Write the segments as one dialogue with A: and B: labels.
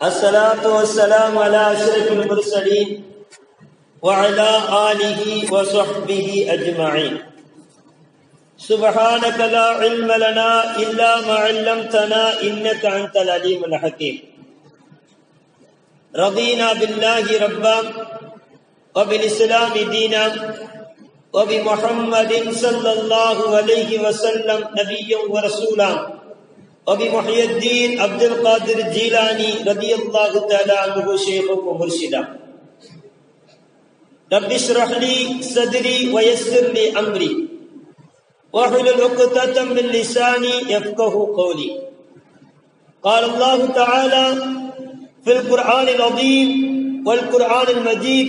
A: الصلاة والسلام على أشرف المرسلين وعلى آله وصحبه أجمعين. سبحانك لا علم لنا إلا ما علمتنا إنك أنت العليم الحكيم. رضينا بالله ربا وبالإسلام دينا وبمحمد صلى الله عليه وسلم نبيا ورسولا وبمحي الدين عبد القادر الجيلاني رضي الله تعالى عنه شيخا ومرشدا. رب اشرح لي صدري ويسر لي أمري واحلل عقدة من لساني يفقهوا قولي. قال الله تعالى في القرآن العظيم والقرآن المجيد: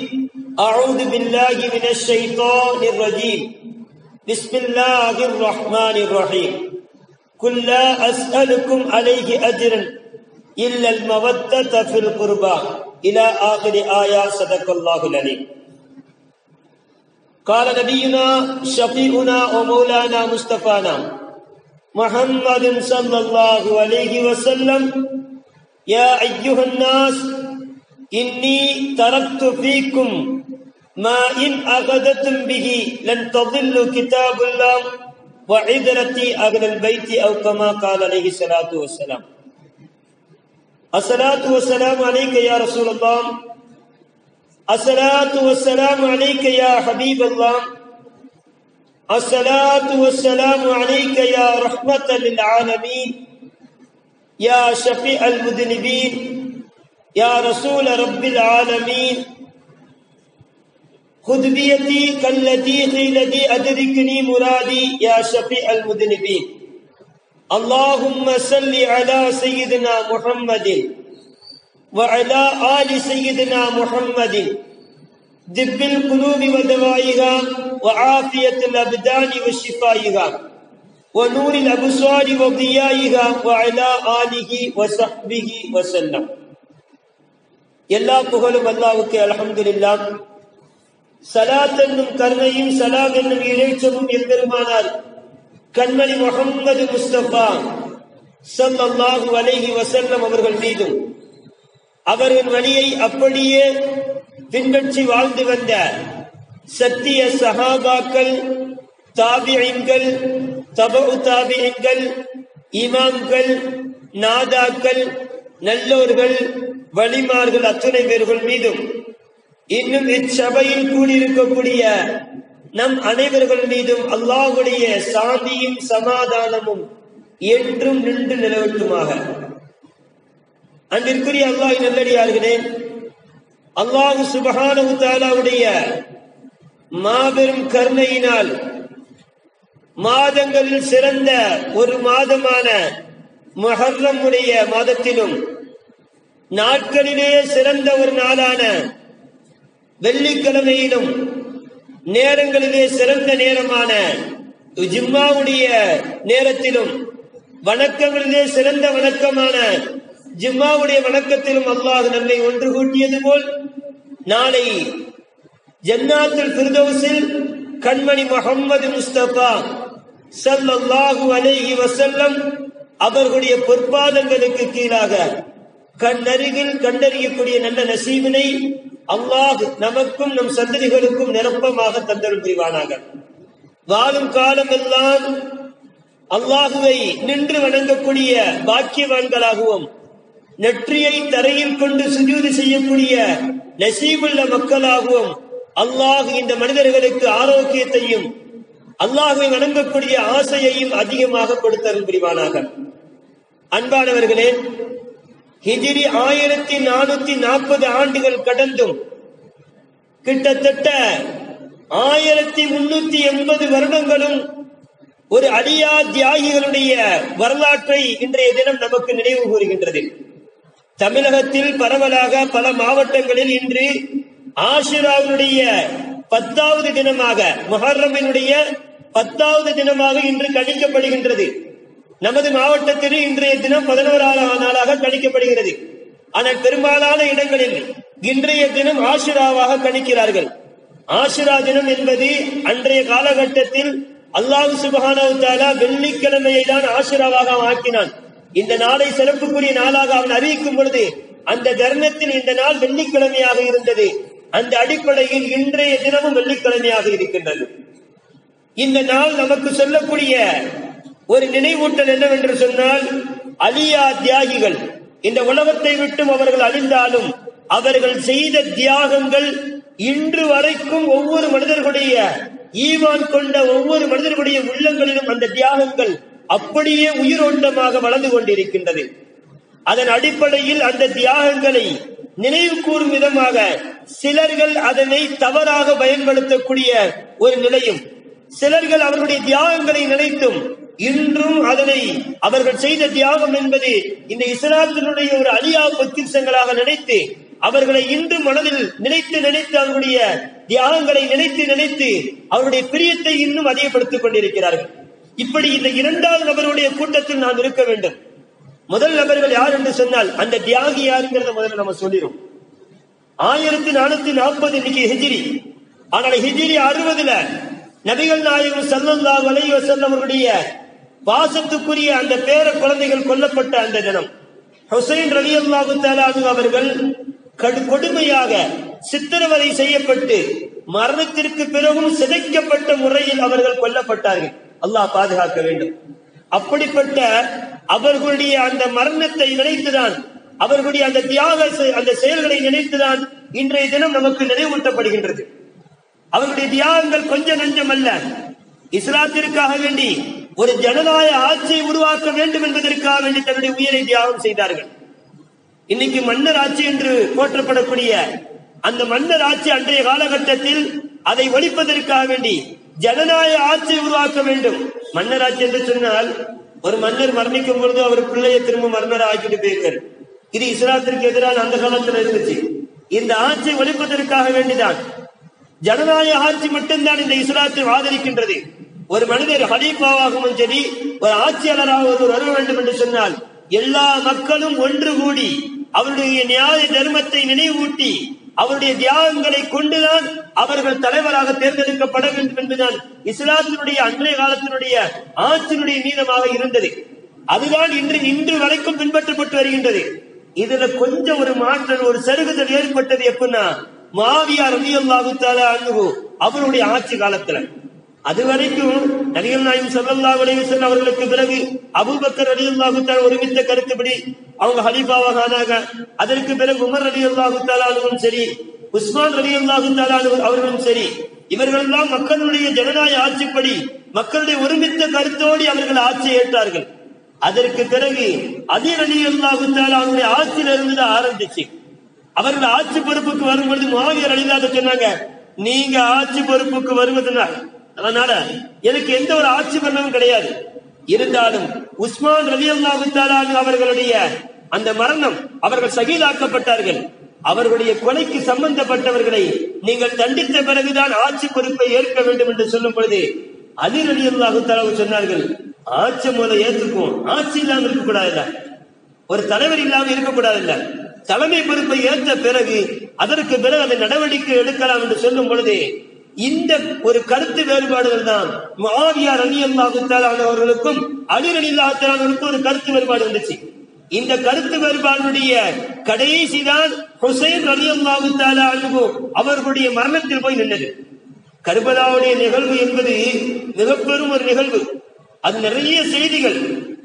A: أعوذ بالله من الشيطان الرجيم. بسم الله الرحمن الرحيم. قل لا أسألكم عليه أجرا إلا المودة في القربى إلى آخر آية. صدق الله العليم. قال نبينا شفيعنا ومولانا مصطفانا محمد صلى الله عليه وسلم: يا أيها الناس إني تركت فيكم ما إن أخذتم به لن تضلوا كتاب الله وعذرتي أهل البيت أو كما قال عليه الصلاة والسلام. الصلاة والسلام عليك يا رسول الله. الصلاة والسلام عليك يا حبيب الله. الصلاة والسلام عليك يا رحمة للعالمين يا شفيع المذنبين يا رسول رب العالمين. خذ بيدي كالتي قيل لي أدركني مرادي يا شفيع المذنبين. اللهم صل على سيدنا محمد وعلى آل سيدنا محمد طب القلوب ودوائها وعافية الأبدان وشفائها ونور الأبصار وضيائها وعلى آله وصحبه وسلم. எல்லா புகழும் அல்லாஹ்வுக்கே. அல்ஹம்துலில்லாஹ். ஸலாத் என்னும் கருணையும் ஸலாம் என்னும் இறைச்சமும் எம்பெருமானார் கண்மணி முஹம்மது முஸ்தபா ஸல்லல்லாஹு அலைஹி வஸல்லம் அவர்கள் மீதும் அவரின் வழியை அப்படியே பின்பற்றி வாழ்ந்து வந்த சத்திய சஹாபாக்கள், தாபிஈன்கள், தபஉ தாபிஈன்கள், இமாம்கள், நாதாக்கள், நல்லோர்கள், வலிமார்கள் அத்துணை பேர்கள் மீதும் இன்னும் இச்சபையில் கூடியிருக்கக்கூடிய நம் அனைவர்கள் மீதும் அல்லாஹ்வுடைய சாந்தியும் சமாதானமும் என்றும் நின்று நிலவட்டுமாக. அன்பிற்குரிய அல்லாஹ்வின் நல்லடியார்களே, அல்லாஹ் சுப்ஹானஹு தஆலாவுடைய மாபெரும் கருணையினால் மாதங்களில் சிறந்த ஒரு மாதமான முஹர்ரம் உடைய மாதத்திலும் நாட்களிலேயே சிறந்த ஒரு நாளான வெள்ளிக்கிழமையிலும் நேரங்களிலே சிறந்த நேரமான ஜும்மாவுடைய நேரத்திலும் வணக்கங்களிலே சிறந்த வணக்கமான ஜும்மாவுடைய வணக்கத்திலும் அல்லாஹ் நம்மை ஒன்று கூட்டியது போல் நாளை ஜன்னாத்துல் ஃபிர்தௌஸில் கண்மணி முஹம்மது முஸ்தபா ஸல்லல்லாஹு அலைஹி வஸல்லம் அவர்களுடைய பொற்பாதங்களுக்கு கீழாக கண்ணருகில் கண்டறியக்கூடிய நல்ல நசீபினை அல்லாஹ் நமக்கும் நம் சந்ததிகளுக்கும் நிரப்பமாக தந்தருள் புரிவானாக. வாழும் காலம் எல்லாம் அல்லாஹுவை நின்று வணங்கக்கூடிய பாக்கியவான்களாகவும் நெற்றியை தரையில் கொண்டு சுஜூது செய்யக்கூடிய நசீபுள்ள மக்களாகவும் அல்லாஹ் இந்த மனிதர்களுக்கு ஆரோக்கியத்தையும் அல்லாஹுவை வணங்கக்கூடிய ஆசையையும் அதிகமாக கொடுத்தருள் புரிவானாக. அன்பானவர்களே, ஹிஜ்ரி 1440 ஆண்டுகள் கடந்தும் கிட்டத்தட்ட 1380 வருடங்களும் ஒரு அழியா தியாகிகளுடைய வரலாற்றை இன்றைய தினம் நமக்கு நினைவு கூறுகின்றது. தமிழகத்தில் பரவலாக பல மாவட்டங்களில் இன்று ஆஷுராவுடைய 10வது தினமாக, முஹர்ரமினுடைய 10வது தினமாக இன்று கணிக்கப்படுகின்றது. நமது மாவட்டத்தில் இன்றைய தினம் 11வது நாளாக கணிக்கப்படுகிறது. ஆனால் பெரும்பாலான இடங்களில் இன்றைய தினம் ஆஷுராவாக கணிக்கிறார்கள். ஆஷுரா தினம் என்பது அன்றைய காலகட்டத்தில் அல்லாஹ் சுப்ஹானஹு வ தஆலா வெள்ளிக்கிழமையை தான் ஆஷுராவாக ஆக்கினான். இந்த நாளை சிறப்புக்குரிய நாளாக அவன் அறிவிக்கும் பொழுது அந்த தருணத்தில் இந்த நாள் வெள்ளிக்கிழமையாக இருந்தது. அந்த அடிப்படையில் இன்றைய தினமும் வெள்ளிக்கிழமையாக இருக்கின்றது. இந்த நாள் நமக்கு சொல்லக்கூடிய ஒரு நினைவூட்டல் என்னவென்று சொன்னால், அழியா தியாகிகள் இந்த உலகத்தை விட்டும் அவர்கள் அழிந்தாலும் அவர்கள் செய்த தியாகங்கள் இன்று வரைக்கும் ஒவ்வொரு மனிதர்களுடைய ஈமான் கொண்ட ஒவ்வொரு மனிதர்களுடைய உள்ளங்களிலும் அந்த தியாகங்கள் அப்படியே உயிரோட்டமாக வளர்ந்து கொண்டிருக்கின்றது. அதன் அடிப்படையில் அந்த தியாகங்களை நினைவு கூறும் விதமாக சிலர்கள் அதனை தவறாக பயன்படுத்தக்கூடிய ஒரு நிலையும், சிலர்கள் அவர்களுடைய தியாகங்களை நினைத்தும் இன்றும் அதனை அவர்கள் செய்த தியாகம் என்பது இந்த இஸ்லாத்தினுடைய ஒரு அழியா பொக்கிஷங்களாக நினைத்து அவர்களை இன்று மனதில் நினைத்து நினைத்து அவர்களுடைய தியாகங்களை நினைத்து நினைத்து அவருடைய பிரியத்தை இன்னும் அதிகப்படுத்திக் கொண்டிருக்கிறார்கள். இப்படி இந்த இரண்டாவது நபருடைய கூட்டத்தில் நாம் இருக்க வேண்டும். முதல் நபர்கள் யார் என்று சொன்னால் அந்த தியாகி யாருங்கிறத முதல்ல நம்ம சொல்லிடும். 1440 இன்னைக்கு ஹிஜ்ரி. ஆனால் ஹிஜ்ரி 60ல நபிகள் நாயகம் ஸல்லல்லாஹு அலைஹி வஸல்லம் அவர்களுடைய பாசத்துக்குரிய அந்த பேர குழந்தைகள் கொல்லப்பட்ட அந்த தினம், ஹுசைன் ரலியல்லாஹு தஆலா அன்ஹு அவர்கள் கொடுமையாக சித்திரவதை செய்யப்பட்டு மரணத்திற்கு பிறகும் சிதைக்கப்பட்ட முறையில் அவர்கள் கொல்லப்பட்டார்கள். அல்லாஹ் பாதுகாக்க வேண்டும். அப்படிப்பட்ட அவர்களுடைய அந்த மரணத்தை நினைத்துதான், அவர்களுடைய அந்த தியாக அந்த செயல்களை நினைத்துதான் இன்றைய தினம் நமக்கு நினைவூட்டப்படுகின்றது. அவர்களுடைய தியாகங்கள் கொஞ்சம் நஞ்சம் அல்ல. இஸ்லாத்திற்காக வேண்டி ஒரு ஜனநாயக ஆட்சியை உருவாக்க வேண்டும் என்பதற்காக வேண்டி தன்னுடைய உயிரை தியாகம் செய்தார்கள். இன்னைக்கு மன்னர் ஆட்சி என்று போற்றப்படக்கூடிய அந்த மன்னர் ஆட்சி அன்றைய காலகட்டத்தில் அதை ஒழிப்பதற்காக வேண்டி ஜனநாயக ஆட்சியை உருவாக்க வேண்டும். மன்னர் ஆட்சி என்று சொன்னால் ஒரு மன்னர் மரணிக்கும் பொழுது அவர் பிள்ளையை திரும்ப மன்னர் ஆக்கிட்டு போயிருக்காரு. இது இஸ்லாத்திற்கு எதிரான அந்த காலத்தில் இருந்துச்சு. இந்த ஆட்சியை ஒழிப்பதற்காக வேண்டிதான் ஜனநாயக ஆட்சி மட்டும்தான் இந்த இஸ்லாத்தை ஆதரிக்கின்றது. ஒரு மனிதர் ஹலீஃபாவாகவும் சரி, ஒரு ஆட்சியாளராக ஒருவர் வர வேண்டும் என்று சொன்னால் எல்லா மக்களும் ஒன்று கூடி அவருடைய நியாய தர்மத்தை நினைவூட்டி அவருடைய தியாகங்களை கொண்டுதான் அவர்கள் தலைவராக தேர்ந்தெடுக்கப்பட வேண்டும் என்பதுதான் இஸ்லாத்தினுடைய அன்றைய காலத்தினுடைய ஆட்சியினுடைய நீதமாக இருந்தது. அதுதான் இன்று வரைக்கும் பின்பற்றப்பட்டு வருகின்றது. இதுல கொஞ்சம் ஒரு மாற்றம், ஒரு சருகுதல் ஏற்பட்டது எப்படின்னா முஆவியா ரலியல்லாஹு தஆலா அன்ஹு அவருடைய ஆட்சி காலத்துல. அதுவரைக்கும் நபிகள் நாயகம் ஸல்லல்லாஹு அலைஹி வஸல்லம் அவர்களுக்கு பிறகு அபூபக்கர் ரலியல்லாஹு தஆலா ஒருமித்த கருத்துப்படி அவங்க ஹலீஃபாவாக ஆனாங்க. அதற்கு பிறகு உமர் ரலியல்லாஹு தஆலா அன்ஹும் சரி, உஸ்மான் ரலியல்லாஹு தஆலா அவர்களும் சரி, இவர்கள் எல்லாம் மக்களுடைய ஜனநாயக ஆட்சிப்படி மக்களுடைய ஒருமித்த கருத்தோடு அவர்கள் ஆட்சியை ஏற்றார்கள். அதற்கு பிறகு அலி ரலியல்லாஹு தஆலா அவருடைய ஆட்சியிலிருந்து ஆரம்பிச்சு அவர்கள் ஆட்சி பொறுப்புக்கு வரும்பொழுது முஆவியா ரலியல்லாஹு சொன்னாங்க, நீங்க ஆட்சி பொறுப்புக்கு வருவதனால் அதனால எனக்கு எந்த ஒரு ஆட்சி பலனும் கிடையாது. இருந்தாலும் உஸ்மான் ரலியல்லாஹு தஆலா அவர்களுடைய அந்த மரணம், அவர்கள் ஷஹீதாக்கப்பட்டார்கள். அவர்களுடைய கொலைக்கு சம்பந்தப்பட்டவர்களை நீங்கள் தண்டித்த பிறகுதான் ஆட்சி பொறுப்பை ஏற்க வேண்டும் என்று சொல்லும் பொழுது அலி ரலியல்லாஹு தஆலா சொன்னார்கள், ஆட்சி முதல்ல ஏற்றுக்கும், ஆட்சி இல்லாமல் இருக்கக்கூடாது, ஒரு தலைவர் இல்லாமல் இருக்கக்கூடாது, தலைமை பொறுப்பை ஏற்ற பிறகு அதற்கு பிறகு அதை நடவடிக்கை எடுக்கலாம் என்று சொல்லும் பொழுது இந்த ஒரு கருத்து வேறுபாடுகள் தான் முஆவியா ரலியல்லாஹு தஆலா அவர்களுக்கும் அலி ரலியல்லாஹு தஆலா அவர்களுக்கும் ஒரு கருத்து வேறுபாடு வந்துச்சு. இந்த கருத்து வேறுபாடுடைய கடைசி தான் ஹுசைன் ரலியல்லாஹு தஆலா அவர்களுடைய மரணத்தில் போய் நின்றது. கர்பலாவுடைய நிகழ்வு என்பது மிக பெரும் ஒரு நிகழ்வு. அது நிறைய செய்திகள்,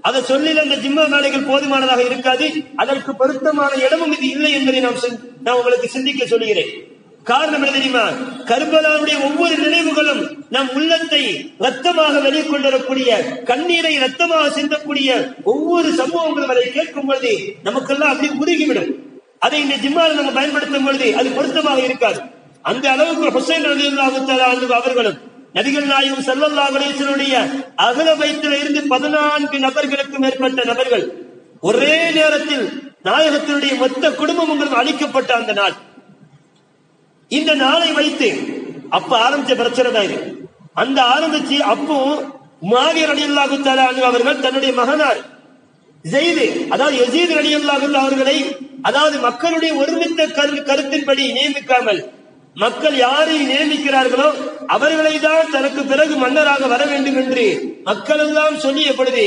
A: அதை சொல்லி அந்த ஜிம்மா வேலைகள் போதுமானதாக இருக்காது. அதற்கு பொருத்தமான இடமும் இது இல்லை என்பதை நான் உங்களுக்கு சிந்திக்க சொல்கிறேன். காரணம் என்ன தெரியுமா? கர்பலாவுடைய ஒவ்வொரு நினைவுகளும் நம் உள்ளத்தை ரத்தமாக வெளிக்கொண்டிருக்கக்கூடிய, கண்ணீரை ரத்தமாக சிந்தக்கூடிய ஒவ்வொரு சம்பவங்களும் அதை கேட்கும் பொழுது நமக்கெல்லாம் அப்படி உருகிவிடும். அதை இந்த ஜிம்மாவில் நம்ம பயன்படுத்தும் பொழுது அது பொருத்தமாக இருக்காது. அந்த அளவுக்கு ஹுசைன் ரலியல்லாஹு தஆலா அவர்களும் நபிகள் நாயகம் ஸல்லல்லாஹு அலைஹி வஸல்லம் அகல பைத்தில் இருந்து 14 நபர்களுக்கு மேற்பட்ட நபர்கள் ஒரே நேரத்தில் நாயகத்தினுடைய மொத்த குடும்பங்களும் அழிக்கப்பட்ட அந்த நாள். இந்த நாளை வைத்து அப்ப ஆரம்பிச்ச பிரச்சனை தான் இது. அந்த ஆரம்பிச்சு அப்போ முஆவியா ரலியல்லாஹு தஆலா அவர்கள் தன்னுடைய மகனார் ஸைத், அதாவது யஸீத் ரலியல்லாஹு அவர்களை, அதாவது மக்களுடைய ஒருமித்த கருத்தின்படி நியமிக்காமல் மக்கள் யாரை நியமிக்கிறார்களோ அவர்களை தான் தனக்கு பிறகு மன்னராக வர வேண்டும் என்று மக்கள் எல்லாம் சொல்லிய பொழுது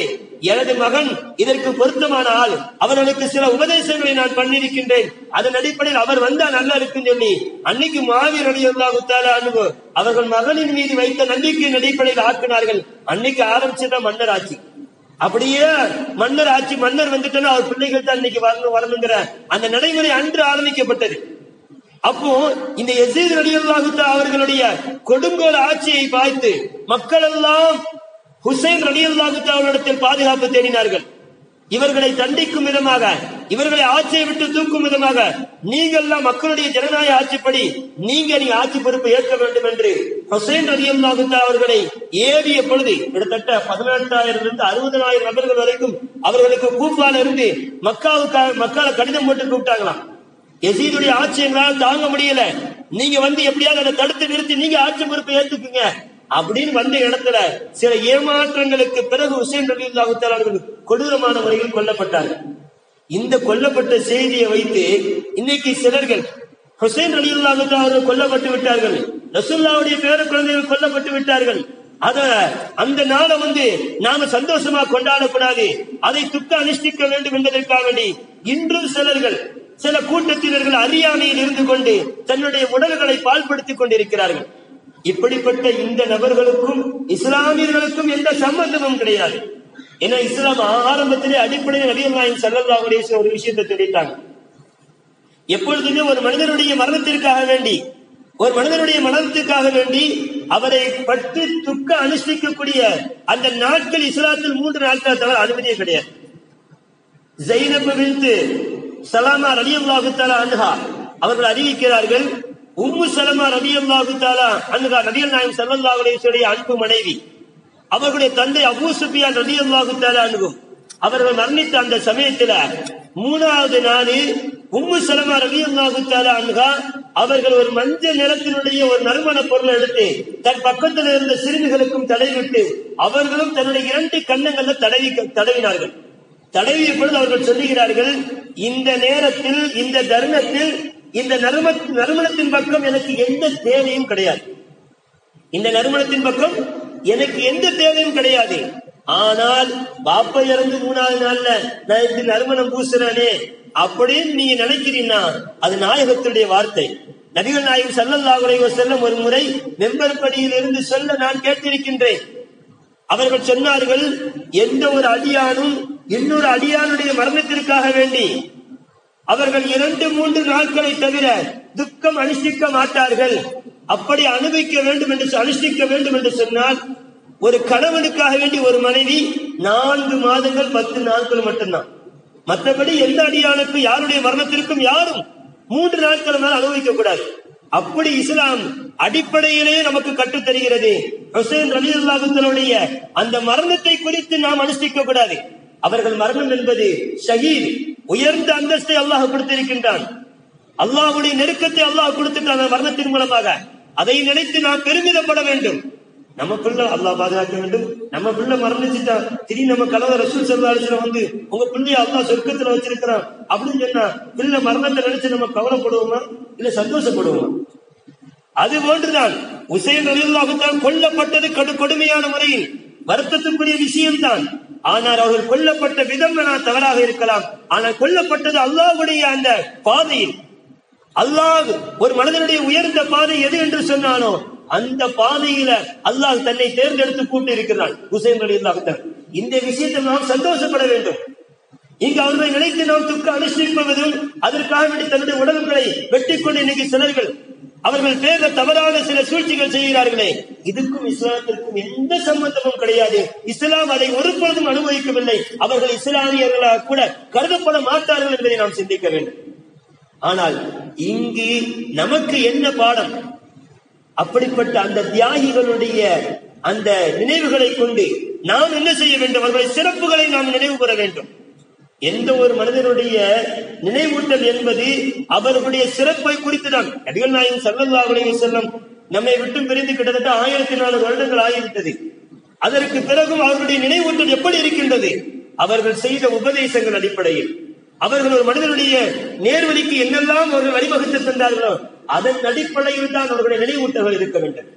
A: எனது மகன் இதற்கு பொருத்தமான ஆள், அவர்களுக்கு சில உபதேசங்களை நான் பண்ணிருக்கின்றேன், அதன் அடிப்படையில் அவர் வந்தா நல்லா இருக்குன்னு சொல்லி அன்னைக்கு முஆவியா ரலியல்லாஹு தஆலா அன்ஹு அவர்கள் மகனின் மீது வைத்த நம்பிக்கையின் அடிப்படையில் ஆக்கினார்கள். அன்னைக்கு ஆரம்பிச்சத மன்னர் ஆட்சி. அப்படியே மன்னர் ஆட்சி, மன்னர் வந்துட்டா அவர் பிள்ளைகள் தான் இன்னைக்கு வரணுங்கிற அந்த நடைமுறை அன்று ஆரம்பிக்கப்பட்டது. அப்போ இந்த யஸீத் ரலியல்லாஹு தஆலா அவர்களுடைய கொடுங்கோல் ஆட்சியை பார்த்து மக்கள் எல்லாம் ஹுசைன் ரலியல்லாஹு தஆலாவிடத்தில் பாதுகாப்பு தேடினார்கள். இவர்களை தண்டிக்கும் விதமாக, இவர்களை ஆட்சியை விட்டு தூக்கும் விதமாக, நீங்கள்லாம் மக்களுடைய ஜனநாயக ஆட்சிப்படி நீங்க ஆட்சி பொறுப்பை ஏற்க வேண்டும் என்று ஹுசைன் ரலியல்லாஹு தஆலா அவர்களை ஏவிய பொழுது கிட்டத்தட்ட 18,000 to 60,000 நபர்கள் வரைக்கும் அவர்களுக்கு கூஃபால இருந்து மக்களை கடிதம் போட்டு கூப்பிட்டாங்களாம். யஸீதுடைய ஆட்சி எங்களால் தாங்க முடியல, நீங்க எப்படியாவது அதை தடுத்து நிறுத்தி நீங்க ஆட்சி பொறுப்பை ஏற்றுக்குங்க அப்படின்னு வந்த இடத்துல சில ஏமாற்றங்களுக்கு பிறகு ஹுசைன் ரலியல்லாஹு தஆலா அவர்கள் கொடூரமான முறையில் கொல்லப்பட்டார்கள். இந்த கொல்லப்பட்ட செய்தியை வைத்து இன்னைக்கு சிலர்கள் ஹுசைன் ரலியல்லாஹு தஆலா அவர்கள் கொல்லப்பட்டு விட்டார்கள், ரசூலுல்லாஹ்வுடைய பேர குழந்தைகள் கொல்லப்பட்டு விட்டார்கள், அந்த நாளை நாம சந்தோஷமா கொண்டாடக்கூடாது, அதை துக்க அனுஷ்டிக்க வேண்டும் என்பதற்காக வேண்டி இன்றும் சில கூட்டத்தினர்கள் அறியாமையில் இருந்து கொண்டு தன்னுடைய உடல்களை பாழ்படுத்திக் கொண்டிருக்கிறார்கள். இப்படிப்பட்ட இந்த நபர்களுக்கும் இஸ்லாமியர்களுக்கும் எந்த சம்பந்தமும் கிடையாது. ஏன்னா இஸ்லாம் ஆரம்பத்திலே அடிப்படையில் நபிகள் நாயகம் ஸல்லல்லாஹு அலைஹி வஸல்லம் ஒரு விஷயத்தை சொல்லிட்டாங்க. எப்பொழுதுமே ஒரு மனிதனுடைய மரணத்துக்காக வேண்டி அவரை பற்றி துக்க அனுஷ்டிக்கக்கூடிய அந்த நாட்கள் இஸ்லாத்தில் 3 நாட்கள் தவிர அனுமதியே கிடையாது. ஸைனப் பின்த் சலமா ரலியல்லாஹு தஆலா அன்ஹா அவர்கள் அறிவிக்கிறார்கள், உம்மு சலமா ரலியல்லாஹு தஆலா அன்ஹா நபிகள் நாயகம் ஸல்லல்லாஹு அலைஹி வஸல்லம் அன்பு மனைவி, அவர்களுடைய தந்தை அபூ சுஃபியான் ரலியல்லாஹு தஆலா அன்ஹு அவர்கள் மரணித்த அந்த சமயத்தில் 3வது நாள் உம்மு சலமா ரலியல்லாஹு தஆலா அன்ஹா அவர்கள் ஒரு மஞ்சள் நிறத்தினுடைய ஒரு நறுமண பொருளை எடுத்து தன் பக்கத்தில் இருந்த சிறுமிகளுக்கும் தடவிவிட்டு அவர்களும் தன்னுடைய 2 கன்னங்கள்ல தடவினார்கள். தடவிய பொழுது அவர்கள் சொல்லுகிறார்கள், இந்த நேரத்தில் இந்த தருணத்தில் இந்த நறுமணத்தின் பக்கம் எனக்கு எந்த தேவையும் கிடையாது, இந்த நறுமணத்தின் பக்கம் எனக்கு எந்த தேவையும் கிடையாது. ஆனால் பாப்பா இறந்து 3வது நாள்ல நான் இந்த நறுமணம் பூசுறேனே அப்படின்னு நீங்க நினைக்கிறீங்கன்னா அது நாயகத்துடைய வார்த்தை. நபிகள் நாயகம் ஸல்லல்லாஹு அலைஹி வஸல்லம் ஒரு முறை மெம்பர் படியில் இருந்து சொல்ல நான் கேட்டிருக்கின்றேன். அவர்கள் சொன்னார்கள், எந்த ஒரு அடியானும் இன்னொரு அடியானுடைய மரணத்திற்காக வேண்டி அவர்கள் 2-3 நாட்களை தவிர துக்கம் அனுஷ்டிக்க மாட்டார்கள். அப்படி அனுஷ்டிக்க வேண்டும் என்று சொன்னால் ஒரு கணவனுக்காக வேண்டி ஒரு மனைவி 4 மாதங்கள் 10 நாட்கள் மட்டும்தான். மற்றபடி எந்த அடியானுக்கு யாருடைய மரணத்திற்கும் யாரும் 3 நாட்கள் மேல் அனுபவிக்க கூடாது. அப்படி இஸ்லாம் அடிப்படையிலே நமக்கு கற்றுத் தருகிறது. ஹுசைன் ரலியல்லாஹு தஆலாவுடைய அந்த மரணத்தை குறித்து நாம் அனுஷ்டிக்க கூடாது. அவர்கள் மரணம் என்பது ஷஹீத், உயர்ந்த அந்தஸ்தை அல்லாஹ் கொடுத்திருக்கின்றான். அல்லாஹ்வுடைய நெருக்கத்தை அல்லாஹ் கொடுத்துட்டான் மரணத்தின் மூலமாக. அதை நினைத்து நாம் பெருமிதப்பட வேண்டும். நம்ம பிள்ளை அல்லாஹ் பாதுகாக்க வேண்டும். நம்ம பிள்ளை மரணிச்சுட்டா திடீர்னு நம்ம கலவர ரசூல் ஸல்லல்லாஹு அலைஹி வஸல்லம் உங்க பிள்ளைய அல்லாஹ் சொர்க்கத்துல வச்சிருக்கிறான் அப்படின்னு சொன்னா பிள்ளை மரணத்தை நினைச்சு நம்ம கவலைப்படுவோமா இல்ல சந்தோஷப்படுவோமா? அது போன்றுதான் ஹுசைன் ரலியல்லாஹு தஆலா கொல்லப்பட்டது கொடுமையான முறையில் வருத்தத்துக்குரிய விஷயம்தான். ஆனால் அவர்கள் கொல்லப்பட்ட விதம் தவறாக இருக்கலாம். ஆனால் கொல்லப்பட்டது அல்லாஹ்வுடைய அந்த பாதையில். அல்லாஹ் ஒரு மனிதனுடைய உயர்ந்த பாதை எது என்று சொன்னானோ அந்த பாதையில அல்லாஹ் தன்னை தேர்ந்தெடுத்து கூட்டி இருக்கிறான் ஹுசைன் ரலியல்லாஹு தஆலா. இந்த விஷயத்தில் நாம் சந்தோஷப்பட வேண்டும். இங்கு அவர்களை நினைத்து நாம் துக்க அனுஷ்டிப்பதும் அதற்காக வேண்டி தன்னுடைய உடல்களை வெட்டிக் கொண்டு இன்னைக்கு சிலர்கள் அவர்கள் பேர தவறான சில சூழ்ச்சிகள் செய்கிறார்களே, இதுக்கும் இஸ்லாத்திற்கும் எந்த சம்பந்தமும் கிடையாது. இஸ்லாம் அதை ஒருபொழுதும் அனுபவிக்கவில்லை. அவர்கள் இஸ்லாமியர்களாக கூட கருதப்பட மாட்டார்கள் என்பதை நாம் சிந்திக்க வேண்டும். ஆனால் இங்கு நமக்கு என்ன பாடம்? அப்படிப்பட்ட அந்த தியாகிகளுடைய அந்த நினைவுகளை கொண்டு நாம் என்ன செய்ய வேண்டும்? அவர்களுடைய சிறப்புகளை நாம் நினைவு கூற வேண்டும். எந்த ஒரு மனிதனுடைய நினைவூட்டல் என்பது அவர்களுடைய சிறப்பை குறித்துதான். நபிகள் நாயகம் ஸல்லல்லாஹு அலைஹி வஸல்லம் நம்மை விட்டு பிரிந்து கிட்டத்தட்ட 1400 வருடங்கள் ஆகிவிட்டது. அதற்கு பிறகும் அவர்களுடைய நினைவூட்டல் எப்படி இருக்கின்றது? அவர்கள் செய்த உபதேசங்கள் அடிப்படையில் அவர்கள் ஒரு மனிதனுடைய நேர்வழிக்கு என்னெல்லாம் அவர்கள் வழிவகுத்து தந்தார்களோ அதன் அடிப்படையில் தான் அவர்களுடைய நினைவூட்டல்கள் இருக்க வேண்டும்.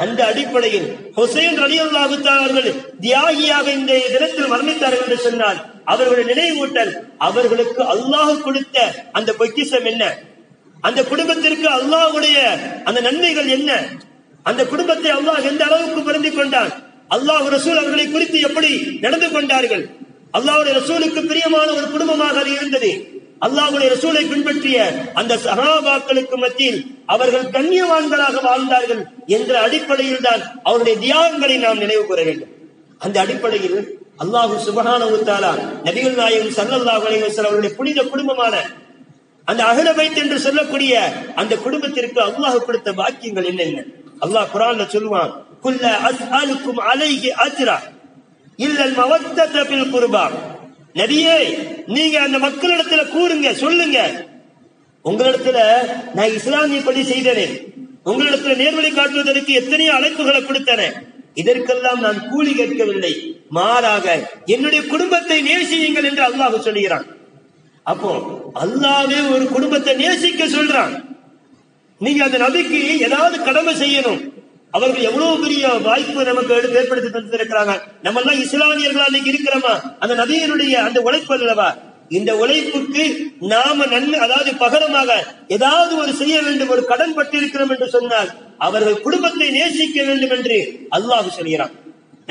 A: அந்த அடிப்படையில் ஹுசைன் ரலியல்லாஹு தஆலா அவர்கள் தியாகியாக இந்த தினத்தில் மரணித்தார்கள் என்று சொன்னால் அவர்களுடைய நினைவூட்டல், அவர்களுக்கு அல்லாஹ் கொடுத்த அந்த பொக்கிஷம் என்ன, அந்த குடும்பத்திற்கு அல்லாஹ்வுடைய அந்த நன்மைகள் என்ன, அந்த குடும்பத்தை அல்லாஹ் எந்த அளவுக்கு பொருந்திக் கொண்டான், அல்லாஹ் ரசூல் அவர்களை குறித்து எப்படி நடந்து கொண்டார்கள், அல்லாஹ்வுடைய ரசூலுக்கு பிரியமான ஒரு குடும்பமாக அது இருந்தது. அல்லாஹ்வுடைய ரசூலை பின்பற்றிய அந்த சஹாபாக்களுக்கு மத்தியில் அவர்கள் கண்ணியவான்களாக வாழ்ந்தார்கள் என்ற அடிப்படையில் தான் அவருடைய தியாகங்களை நாம் நினைவு கூற வேண்டும். அந்த அடிப்படையில் அல்லாஹ் சுப்ஹானஹு வ தஆலா நபிகள் நாயகம் ஸல்லல்லாஹு அலைஹி வஸல்லம் அவருடைய புனித குடும்பமான அந்த அஹ்ல பைத் என்று சொல்லக்கூடிய அந்த குடும்பத்திற்கு அல்லாஹ் கொடுத்த வாக்கியங்கள் என்னென்ன? அல்லாஹ் குர்ஆன்ல சொல்வான், குல்ல அஸ்அலுக்கும் அலைஹி அஜ்ரா இல்லல் மவத்தத பில் குர்பா. நபியே, நீங்க அந்த மக்களிடத்துல கூறுங்க, சொல்லுங்க, உங்களிடத்துல நான் இஸ்லாமிய படி செய்தேனே, உங்களிடத்துல நேர்வழி காட்டுவதற்கு எத்தனையோ அழைப்புகளை கொடுத்தன, இதற்கெல்லாம் நான் கூலி கேட்கவில்லை, மாறாக என்னுடைய குடும்பத்தை நேசியுங்கள் என்று அல்லாஹ் சொல்கிறான். அப்போ அல்லாஹ்வே ஒரு குடும்பத்தை நேசிக்க சொல்றான். நீங்க அந்த நபிக்கு ஏதாவது கடமை செய்யணும். அவர்கள் எவ்வளவு பெரிய வாய்ப்பு நமக்கு ஏற்படுத்தி தந்திருக்கிறாங்க. நம்ம எல்லாம் இஸ்லாமியர்களா இன்னைக்கு இருக்கிறோமா? அந்த நபியினுடைய அந்த உழைப்பு அல்லவா? இந்த உழைப்புக்கு நாம நன்மை, அதாவது பகரமாக ஏதாவது ஒரு செய்ய வேண்டும், ஒரு கடன் பட்டிருக்கிறோம் என்று சொன்னால் அவர்கள் குடும்பத்தை நேசிக்க வேண்டும் என்று அல்லாஹ் சொல்கிறான்.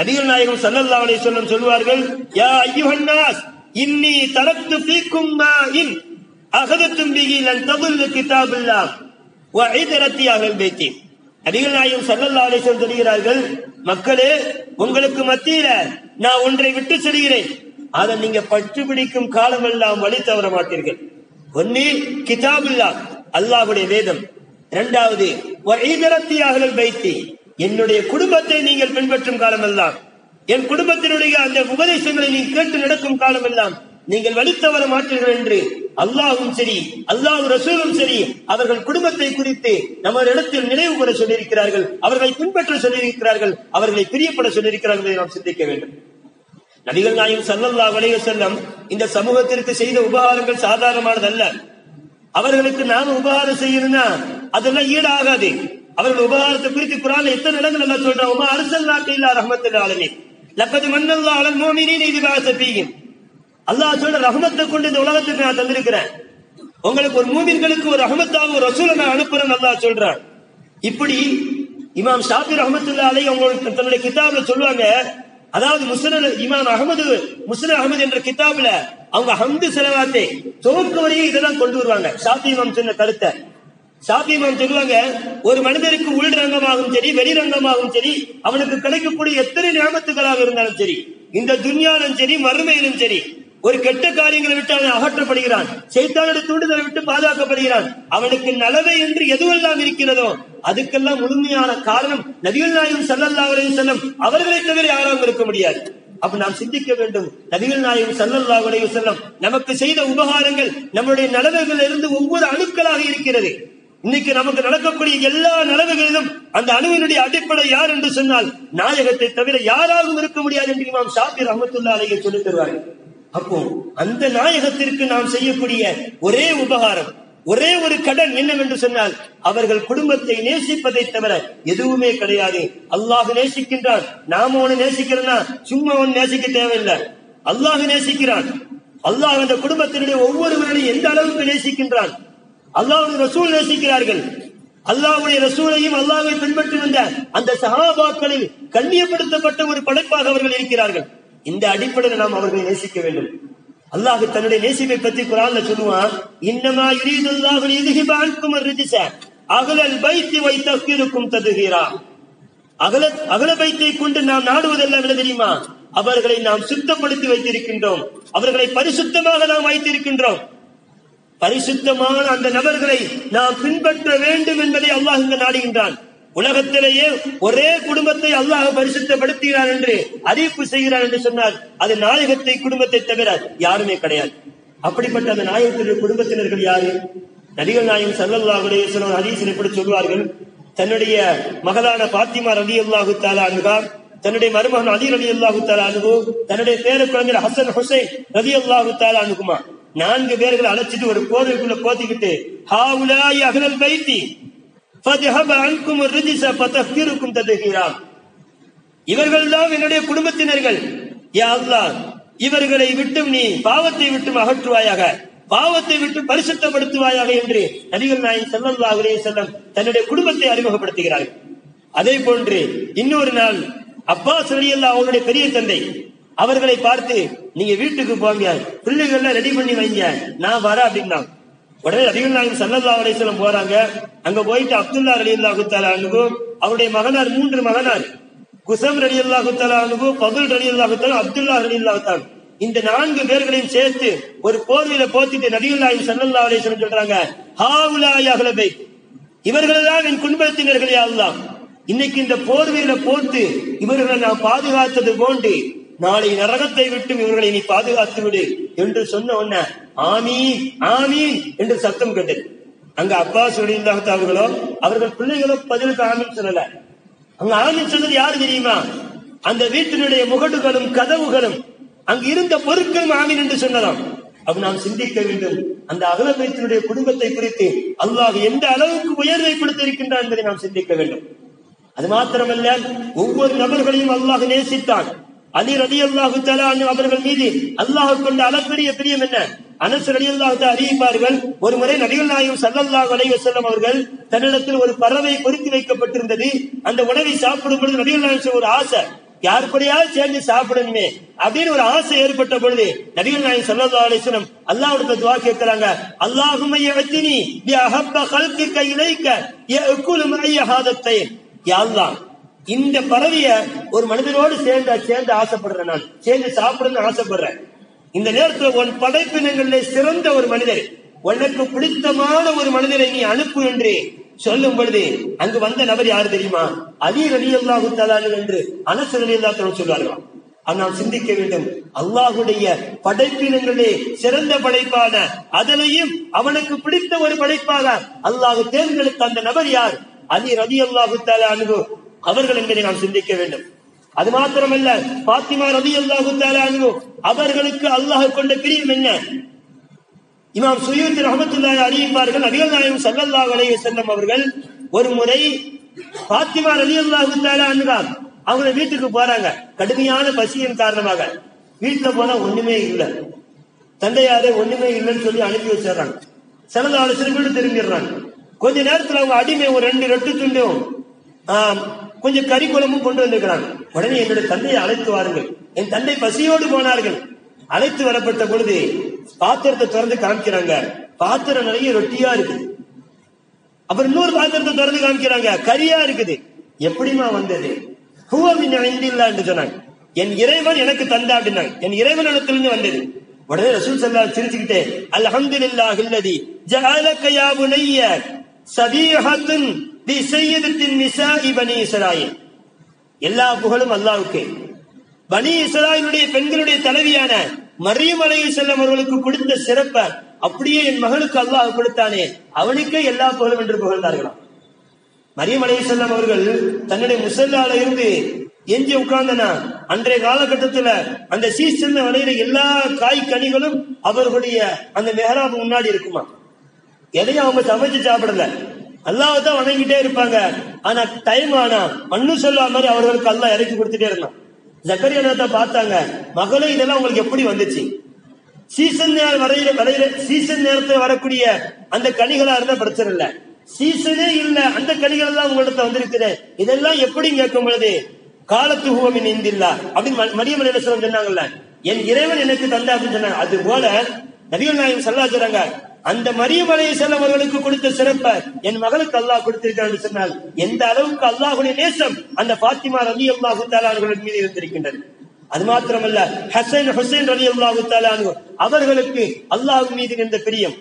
A: நபிகள் நாயகம் ஸல்லல்லாஹு அலைஹி வஸல்லம் சொல்வார்கள், யா அய்யுஹன் நாஸ் இன்னி தரக்து ஃபீக்கும் மா இன் அகதத்தும் பிஹி லன் ததுல்லு கிதாபுல்லாஹ் வ இத்ரத்தி அஹ்ல் பைத்தி. நபிகள் நாயகம் ஸல்லல்லாஹு அலைஹி வஸல்லம் சொல்கிறார்கள், மக்களே, உங்களுக்கு மத்தியில நான் ஒன்றை விட்டு செல்கிறேன், அதை நீங்க பற்று பிடிக்கும் காலமெல்லாம் வழி தவற மாட்டீர்கள். ஒன்னு கிதாபுல்லாஹ், அல்லாஹ்வுடைய வேதம். இரண்டாவது வ இத்ரத்தி அஹ்ல் பைத்தி, என்னுடைய குடும்பத்தை நீங்கள் பின்பற்றும் காலமெல்லாம், என் குடும்பத்தினுடைய அந்த உபதேசங்களை நீ கேட்டு நடக்கும் காலமெல்லாம் நீங்கள் வழி தவற மாட்டீர்கள் என்று அல்லாஹ்வும் சரி அல்லாஹ் ரசூலும் சரி அவர்கள் குடும்பத்தை குறித்து நம்ம இடத்தில் நினைவு கூற சொல்லியிருக்கிறார்கள், அவர்களை பின்பற்ற சொல்லியிருக்கிறார்கள், அவர்களை பிரியப்பட சொல்லியிருக்கிறார்கள் என்று நாம் சிந்திக்க வேண்டும். நபிகள் நாயகம் ஸல்லல்லாஹு அலைஹி வஸல்லம் இந்த சமூகத்திற்கு செய்த உபகாரங்கள் சாதாரணமானதல்ல. அவர்களுக்கு நாம உபகாரம் செய்யணும்னா அதெல்லாம் ஈடாகாது. அவர்கள் உபகாரத்தை குறித்து குர்ஆன்ல எத்தனை இடங்கள் எல்லாம் சொல்றாங்க. உமா அர்ஸல்னாக இல்லா ரஹ்மத்துல் ஆலமீன் லக்கத் மன்னல்லாஹு அலல் முஃமினீன இذ பஅஸ ஃபீஹிம். அல்லாஹ் சொல்ற ரஹ்மத்தை கொண்டு இந்த உலகத்துக்கு நான் தந்திருக்கிறேன், உங்களுக்கு ஒரு மூமின்களுக்கு ஒரு ரஹ்மத்தாக ஒரு ரசூலை நான் அனுப்புறேன் அல்லாஹ் சொல்றான். இப்படி இமாம் ஷாஃபி ரஹ்மத்துல்லாஹி அலைஹி அவங்க தன்னுடைய கிதாப்ல சொல்லுவாங்க. அதாவது இமாம் முஸ்னத் அஹ்மத் என்ற கிதாப்ல அவங்க ஹம்து ஸலவாத்தை துவக்க வரையும் இதெல்லாம் கொண்டு வருவாங்க. ஷாஃபி இமாம் சொன்ன கருத்தை ஷாஃபி இமாம் சொல்லுவாங்க, ஒரு மனிதருக்கு உள்ரங்கமாகவும் சரி வெளிரங்கமாகவும் சரி அவனுக்கு கிடைக்கக்கூடிய எத்தனை நியமத்துகளாக இருந்தாலும் சரி, இந்த துன்யாலும் சரி மறுமையிலும் சரி, ஒரு கெட்ட காரியங்களை விட்டு அவன் அகற்றப்படுகிறான், சைத்தானுடைய தூண்டுதலை விட்டு பாதுகாக்கப்படுகிறான், அவனுக்கு நலவை என்று எதுவெல்லாம் இருக்கிறதோ அதுக்கெல்லாம் முழுமையான காரணம் நபிகள் நாயகம் ஸல்லல்லாஹு அலைஹி வஸல்லம் அவர்களை தவிர யாரும் இருக்க முடியாது. அப்ப நாம் சிந்திக்க வேண்டும், நபிகள் நாயகம் ஸல்லல்லாஹு அலைஹி வஸல்லம் நமக்கு செய்த உபகாரங்கள் நம்முடைய நலவுகள் இருந்து ஒவ்வொரு அணுக்களாக இருக்கிறது. இன்னைக்கு நமக்கு நடக்கக்கூடிய எல்லா நலவுகளிலும் அந்த அணுவினுடைய அடிப்படை யார் என்று சொன்னால் நாயகத்தை தவிர யாராலும் இருக்க முடியாது என்று இமாம் ஷாஃபி ரஹ்மத்துல்லாஹி அலைஹி சொல்லித் தருவார்கள். அப்போ அந்த நாயகத்திற்கு நாம் செய்யக்கூடிய ஒரே உபகாரம், ஒரே ஒரு கடன் என்னவென்று சொன்னால் அவர்கள் குடும்பத்தை நேசிப்பதை தவிர எதுவுமே கிடையாது. அல்லாஹ் நேசிக்கின்றான், நாம ஒண்ணு நேசிக்கிறோம்னா சும்மா ஒண்ணு நேசிக்க தேவையில்லை. அல்லாஹ் நேசிக்கிறான். அல்லாஹ் அந்த குடும்பத்தினுடைய ஒவ்வொருவரையும் எந்த அளவுக்கு நேசிக்கின்றான். அல்லாஹ்வுடைய ரசூல் நேசிக்கிறார்கள். அல்லாஹ்வுடைய ரசூலையும் அல்லாஹ்வை பின்பற்றி வந்த அந்த சஹாபாக்களில் கண்ணியப்படுத்தப்பட்ட ஒரு படைப்பாக அவர்கள் இருக்கிறார்கள். இந்த அடிப்படையில் நாம் அவர்களை நேசிக்க வேண்டும். அல்லாஹ் தன்னுடைய நேசிப்பை பற்றி குர்ஆன்ல சொல்லுவான், இன்னமா யுரீதுல்லாஹு லியுذஹிப அன்கும் அர்-ரிஜ்ஸ அஹ்லல் பைத்தி வ யதஹிருக்கும் தத்ஹீரா. அஹ்ல பைத்தை கொண்டு நாம் நாடுவதெல்லாம் என்ன தெரியுமா? அவர்களை நாம் சுத்தப்படுத்தி வைத்திருக்கின்றோம், அவர்களை பரிசுத்தமாக நாம் வைத்திருக்கின்றோம். பரிசுத்தமான அந்த நபர்களை நாம் பின்பற்ற வேண்டும் என்பதை அல்லாஹ் இங்கு நாடுகின்றான். உலகத்திலேயே ஒரே குடும்பத்தை அல்லாஹ் பரிசுத்தப்படுத்துகிறான் என்று அறிவிப்பு செய்கிறான் என்று சொன்னால் அது நாயகத்தை குடும்பத்தை தவிர யாருமே கிடையாது. அப்படிப்பட்ட அந்த நாயகத்தினுடைய குடும்பத்தினர்கள் யாரு? நபிகள் நாயகம் ஸல்லல்லாஹு அலைஹி வஸல்லம் ஹதீஸில் இப்படி சொல்வார்கள், தன்னுடைய மகளான பாத்திமா ரலியல்லாஹு தஆலா அன்ஹா, தன்னுடைய மருமகன் அலி ரலியல்லாஹு தஆலா அன்ஹு, தன்னுடைய பேர குழந்தை ஹசன் ஹுசைன் ரலியல்லாஹு தஆலா அன்ஹுமா 4 பேர்களை அழைச்சிட்டு ஒரு போர்வைக்குள்ள போத்திக்கிட்டு ஹாவுலாய் அஹ்லல் பைத்தி ஃபத்ஹப அன்கும் ர்ரிஜ்ஸ ஃபதஹ்கிருக்கும் தத்ஹீரா. இவர்கள்தான் என்னுடைய குடும்பத்தினர்கள். யா அல்லாஹ், இவர்களை விட்டும் நீ பாவத்தை விட்டும் அகற்றுவாயாக, பாவத்தை விட்டு பரிசுத்தப்படுத்துவாயாக என்று நபிகள் நாயகம் ஸல்லல்லாஹு அலைஹி வஸல்லம் தன்னுடைய குடும்பத்தை அறிமுகப்படுத்துகிறார்கள். அதே போன்று இன்னொரு நாள் அப்பாஸ் ரலியல்லாஹு அவருடைய பெரிய தந்தை அவர்களை பார்த்து, நீங்க வீட்டுக்கு போங்க, பிள்ளைகள்லாம் ரெடி பண்ணி வைங்க, நான் வர அப்படின்னா. உடனே நபிகள் நாயகம் ஸல்லல்லாஹு அலைஹி வஸல்லம் போறாங்க. அங்க போயிட்டு அப்துல்லா ரலியல்லாஹு தஆலா அன்ஹு, அவருடைய மகனார் 3 மகனார், குஸம் ரலியல்லாஹு தஆலா அன்ஹு, ஃபதுல் ரலியல்லாஹு தஆலா, அப்துல்லா ரலியல்லாஹு தஆலா, இந்த 4 பேர்களையும் சேர்த்து ஒரு போர்வையில போத்திட்டு நபிகள் நாயகம் ஸல்லல்லாஹு அலைஹி வஸல்லம் சொல்றாங்க, ஹாவுலாய அஹ்ல பைத், இவர்கள்தான் என் குடும்பத்தினர்கள். யா அல்லாஹ், இன்னைக்கு இந்த போர்வையில போட்டு இவர்களை நான் பாதுகாத்தது போன்று நாளை நரகத்தை விட்டும் இவர்களை நீ பாதுகாத்து விடு என்று சொன்ன உடனே ஆமீன் ஆமீன் என்று சத்தம் கேட்டது. அங்க அப்பாஸ் ரலியல்லாஹு தஆலா அவர்களோ அவர்கள் பிள்ளைகளோ பதிலுக்கு ஆமீன் சொல்லல. அங்க ஆமீன் சொன்னது யாரு தெரியுமா? அந்த வீட்டினுடைய முகடுகளும் கதவுகளும் அங்கு இருந்த பொருட்களும் ஆமீன் என்று சொன்னதாம். அப்ப நாம் சிந்திக்க வேண்டும், அந்த அஹ்ல பைத்தினுடைய குடும்பத்தை குறித்து அல்லாஹ் எந்த அளவுக்கு உயர்வை கொடுத்திருக்கின்றான் என்பதை நாம் சிந்திக்க வேண்டும். அது மாத்திரமல்ல, ஒவ்வொரு நபர்களையும் அல்லாஹ் நேசித்தான். அலி ரலியல்லாஹு தஆலா அன்ஹு அவர்கள் மீது அல்லாஹ் கொண்ட அளப்பரிய பிரியம் என்ன? அனஸ் ரலியல்லாஹு தஆலா அறிவிப்பார்கள், ஒரு முறை நபிகள் நாயகம் ஸல்லல்லாஹு அலைஹி வஸல்லம் அவர்கள் தன்னிடத்தில் ஒரு பறவை பொறுத்து வைக்கப்பட்டிருந்தது. அந்த உணவை சாப்பிடும் பொழுது நபிகள் நாயகம் ஒரு ஆசை, யார் கூடயாவது சேர்ந்து சாப்பிடணுமே அப்படின்னு ஒரு ஆசை ஏற்பட்ட பொழுது நபிகள் நாயகம் ஸல்லல்லாஹு அலைஹி வஸல்லம் அல்லாஹ்விடத்துல துஆ கேட்கறாங்க, அல்லாஹும்ம யஅத்தினி பி அஹப்ப கல்கிக இலைக யஅகுலு மஅய ஹாதத்தைன். யா அல்லாஹ், இந்த பறவைய ஒரு மனிதரோடு சேர்ந்து ஆசைப்படுறேன், நான் சேர்ந்து சாப்பிடணும்னு ஆசைப்படுறேன். இந்த நேரத்தில் உன் படைப்பினங்களிலே சிறந்த ஒரு மனிதர், உனக்கு பிடித்தமான ஒரு மனிதரை நீ அனுப்பு என்று சொல்லும் பொழுது அங்கு வந்த நபர் யாரு தெரியுமா? அலி ரலியல்லாஹு தஆலா என்று அனஸ் ரலியல்லாஹு தஆலா சொல்வார்களாம். நாம் சிந்திக்க வேண்டும், அல்லாஹுடைய படைப்பினங்களே சிறந்த படைப்பான அதனையும் அவனுக்கு பிடித்த ஒரு படைப்பாக அல்லாஹ் தேர்ந்தெடுத்த அந்த நபர் யார்? அலி ரலியல்லாஹு தஆலா அன்ஹு அவர்கள் என்பதை நாம் சிந்திக்க வேண்டும். அது மாத்திரமல்ல, பாத்திமா ரலியல்லாஹு தஆலா அன்ஹு அவர்களுக்கு அல்லாஹ் கொண்ட பிரியம் என்ன? இமாம் சுயூத்தி ரஹ்மத்துல்லாஹி அறிவிப்பார்கள், நபிகள் நாயகம் ஸல்லல்லாஹு அலைஹி வஸல்லம் அவர்கள் ஒரு முறை பாத்திமா ரலியல்லாஹு தஆலா அன்ஹா அவங்க வீட்டுக்கு போறாங்க. கடுமையான பசியின் காரணமாக வீட்டுல போனா ஒண்ணுமே இல்லை, தந்தையாரே ஒண்ணுமே இல்லைன்னு சொல்லி அனுப்பி வச்சிடறாங்க. ஸல்லல்லாஹு அலைஹி வஸல்லம் திரும்பிடுறாங்க. கொஞ்ச நேரத்துல அவங்க அடிமை ஒரு 2 ரொட்டி துண்டும் கொஞ்சம் கறி குழம்பும் கொண்டு வந்திருக்கிறாங்க. உடனே என்னுடைய தந்தையை அழைத்து வாருங்கள், என் தந்தை பசியோடு போனார்கள். அழைத்து வரப்பட்ட பொழுது பாத்திரத்தை திறந்து காமிக்கிறாங்க, பாத்திரம் நிறைய ரொட்டியா இருக்குது. அப்புறம் இன்னொரு பாத்திரத்தை திறந்து காமிக்கிறாங்க, கறியா இருக்குது. எப்படிமா வந்தது? ஹுவ மின் இந்தில்லாஹ் என்று சொன்னாங்க, என் இறைவன் எனக்கு தந்தா அப்படின்னாங்க, என் இறைவனிடத்திலிருந்து வந்தது. உடனே ரசூல் ஸல்லல்லாஹு அலைஹி சிரிச்சுக்கிட்டே, அல்ஹம்துலில்லாஹி அல்லதி ஜஅலக யா புனைய சபீஹத்துன் பி சய்யிதத்தின் நிசாஇ பனி இஸ்ராயீல். எல்லா புகழும் அல்லாஹ்வுக்கே. பனி இஸ்ராயீலுடைய பெண்களுடைய தலைவியான மரியம் அலைஹிஸ்ஸலாம் அவர்களுக்கு கொடுத்த சிறப்பை அப்படியே என் மகளுக்கு அல்லாஹ் கொடுத்தானே, அவனுக்கே எல்லா புகழும் என்று புகழ்ந்தார்களாம். மரியம் அலைஹிஸ்ஸலாம் அவர்கள் தன்னுடைய முஸல்லால இருந்து எஞ்சி உட்கார்ந்தனா அன்றைய காலகட்டத்துல அந்த சீசன் விளையிற எல்லா காய் கனிகளும் அவர்களுடைய அந்த மெஹராப் முன்னாடி இருக்குமா. எதையும் அவங்க சமைச்சு சாப்பிடல, அல்லாஹ் தான் வணங்கிட்டே இருப்பாங்க. ஆனா டைம் ஆனா மண்ணு சொல்லா மாதிரி அவர்களுக்கு அல்லாஹ் இறக்கி கொடுத்துட்டே இருந்தான். ஜக்கரியா பார்த்தாங்க, மகளே இதெல்லாம் உங்களுக்கு எப்படி வந்துச்சு? சீசன் சீசன் நேரத்தில் வரக்கூடிய அந்த கனிகளா இருந்தா பிரச்சனை இல்ல, சீசனே இல்ல அந்த கனிகள் எல்லாம் உங்கள்கிட்ட வந்திருக்குது, இதெல்லாம் எப்படி கேட்கும் பொழுது காலத்து ஹுவமின் இந்தில்லா அப்படின்னு மரியம் அலைஹிஸ்ஸலாம் சொன்னாங்கல்ல, என் இறைவன் எனக்கு தந்தா அப்படின்னு சொன்னாங்க. அது போல நபிகள் நாயகம் ஸல்லல்லாஹு அலைஹி வஸல்லம் அந்த மரியம் அலைஹிஸ்ஸலாம் அவர்களுக்கு கொடுத்த சிறப்பை என் மகளுக்கு அல்லாஹ் கொடுத்திருக்கிறார் என்று சொன்னால் எந்த அளவுக்கு அல்லாஹ்வுடைய நேசம் அந்த பாத்திமா ரலியல்லாஹு தஆலா அவர்கள் மீது இருந்திருக்கின்றது. அது மாத்திரமல்ல, ஹசன் ஹுசைன் ரலியல்லாஹு தஆலா அவர்களுக்கு அல்லாஹ் மீது இருந்த பிரியம்,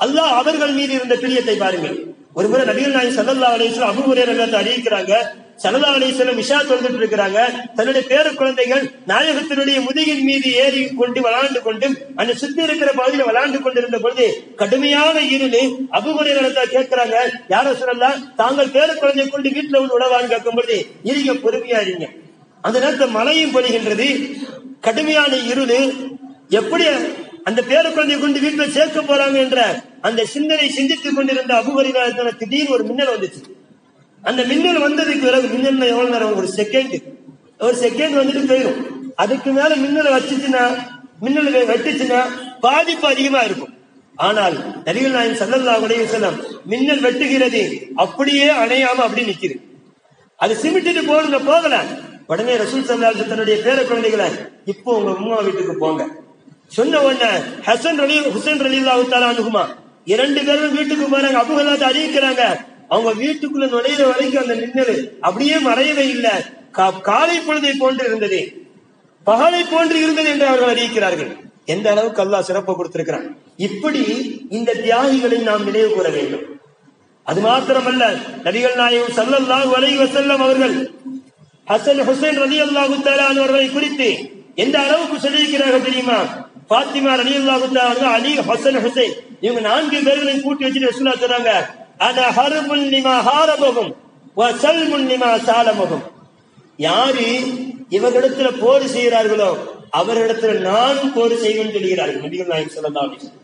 A: அல்லாஹ் அவர்கள் மீது இருந்த பிரியத்தை பாருங்கள். ஒருமுறை நபிகள் நாயகம் ஸல்லல்லாஹு அலைஹி வஸல்லம் அபூ ஹுரைரா ரலியல்லாஹு அறிவிக்கிறாங்க, ஸல்லல்லாஹு அலைஹி வஸல்லம் இஷா தொழுதுட்டு இருக்கிறாங்க. தன்னுடைய பேர குழந்தைகள் நாயகத்தினுடைய முதுகின் மீது ஏறி கொண்டு விளையாண்டு கொண்டு அந்த சுத்தி இருக்கிற பகுதியில் விளையாண்டு கொண்டிருந்த பொழுது கடுமையான இருளு. அபூ ஹுரைரா ரலியல்லாஹு கேட்கிறாங்க, யார் ரசூலல்லாஹ், தாங்கள் பேர குழந்தை கொண்டு வீட்டுல வந்து உணவான்னு கேட்கும் பொழுது, இருங்க பொறுமையா இருங்க. அந்த நேரத்தில் மழையும் பொழிகின்றது, கடுமையான இருளு. எப்படி அந்த பேர குழந்தையை கொண்டு வீட்டுல சேர்க்க போறாங்க என்ற அந்த சிந்தனை சிந்தித்துக் கொண்டிருந்த அபூ ஹுரைரா திடீர்னு ஒரு மின்னல் வந்துச்சு. அந்த மின்னல் வந்ததுக்கு பிறகு மின்னல் எவ்வளவு நேரம், ஒரு செகண்ட் வந்துட்டு போயிடும். அதுக்கு மேல மின்னலை வச்சுச்சுன்னா, மின்னல் வெட்டுச்சுன்னா பாதிப்பு அதிகமா இருக்கும். ஆனால் நபிகள் நாயகம் ஸல்லல்லாஹு அலைஹி வஸல்லம் மின்னல் வெட்டுகிறது, அப்படியே அணையாம அப்படி நிக்குது. அது சிமிட்டிட்டு போகல. உடனே ரசூல் ஸல்லல்லாஹு அலைஹி வஸல்லம் தன்னுடைய பேர குழந்தைகளை, இப்போ உங்க அம்மா வீட்டுக்கு போங்க சொன்ன உடனே ஹுசைன் ரலியல்லாஹு தஆலா அன்ஹுமா 2 பேரும் வீட்டுக்கு போறாங்க. அபூ ஹுரைரா அறிவிக்கிறாங்க, அவங்க வீட்டுக்குள்ள நுழையிற வரைக்கும் அந்த மின்னல் அப்படியே மறையவே இல்லை. காலை பொழுதை போன்று இருந்தது, பகலை போன்று இருந்தது என்று அவர்கள் அறிவிக்கிறார்கள். எந்த அளவுக்கு அல்லாஹ் சிறப்பு கொடுத்திருக்கிறான். இப்படி இந்த தியாகிகளை நாம் நினைவு கூற வேண்டும். அது மாத்திரமல்ல, நபிகள் நாயகம் ஸல்லல்லாஹு அலைஹி வஸல்லம் அவர்கள் ஹசன் ஹுசைன் ரலியல்லாஹு தஆலா அவர்களை குறித்து எந்த அளவுக்கு சொல்லியிருக்கிறார்கள் தெரியுமா? பாத்திமா ரலியல்லாஹு தஆலா, அலி, ஹசன், ஹுசைன் இவங்க 4 பேர்களையும் கூட்டி வச்சுட்டு ரசூலுல்லாஹ் சொல்றாங்க, அன ஹர்புல் லிமா ஹாரபஹும் வ சல்முன் லிமா சாலமஹும். யாரு இவர்களிடத்துல போர் செய்கிறார்களோ அவர்களிடத்துல நானும் போர் செய்வேன் சொல்கிறார்கள் நபிகள் நாயகம் ஸல்லல்லாஹு அலைஹி வஸல்லம்.